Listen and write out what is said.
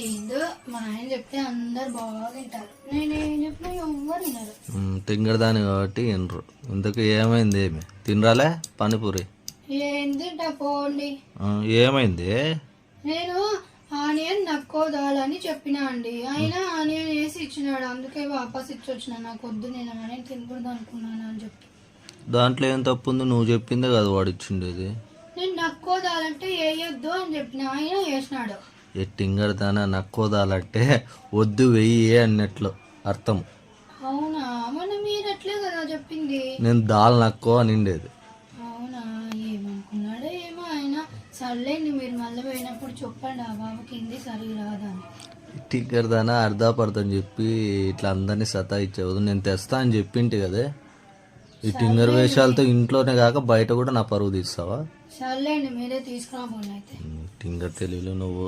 ఏందో మా ఆయన చెప్తే అందరు బాగా తింటారు, నేనేం చెప్పినా ఎవ్వరు తినరు. తింగరదాని కాబట్టి వినరు. ఇంతకు ఏమైంది? ఏమి తినరాలే పానీపూరి? ఏం తింటా పోండి. ఏమైంది? నేను ఆనియన్ నక్కోదాలని చెప్పినా అండి, అయినా ఆనియన్ వేసి ఇచ్చినాడు, అందుకే వాపస్ ఇచ్చి వచ్చిన. నాకు వద్దు, నేను ఆనియన్ తినకూడదు అనుకున్నాను అని చెప్పి. దాంట్లో ఏం తప్పు ఉంది? నువ్వు చెప్పిందే కదా వాడు ఇచ్చిండేది. నేను నక్కోదాలంటే వేయొద్దు అని చెప్పిన, అయినా వేసినాడు. తింగరదాన నక్కోదాలంటే వద్దు వెయ్యి అన్నట్లు అర్థం. అవునా, మొన్న మీరు అట్లే కదా చెప్పింది. నేను దాల్ నక్కో అనిండేది. అవునా, ఏమనుకున్నాడో ఏమో ఆయన. సర్లేండి, మీరు మళ్ళీ పోయినప్పుడు చెప్పండి ఆ బాబుకి హిందీ సరిగా రాదని. తింగరదాన అర్ధాపర్థం చెప్పి ఇట్లా అందరినీ సతాయిచ్చేవద్దు. నేను తెస్తా అని చెప్పింటి కదే. ఈ టింగర్ వేషాలతో ఇంట్లోనే కాక బయట కూడా నా పరువు తీస్తావా? సర్లేండి, మీరే తీసుకురాబోండి అయితే. టింగర్ తెలివిలో నువ్వు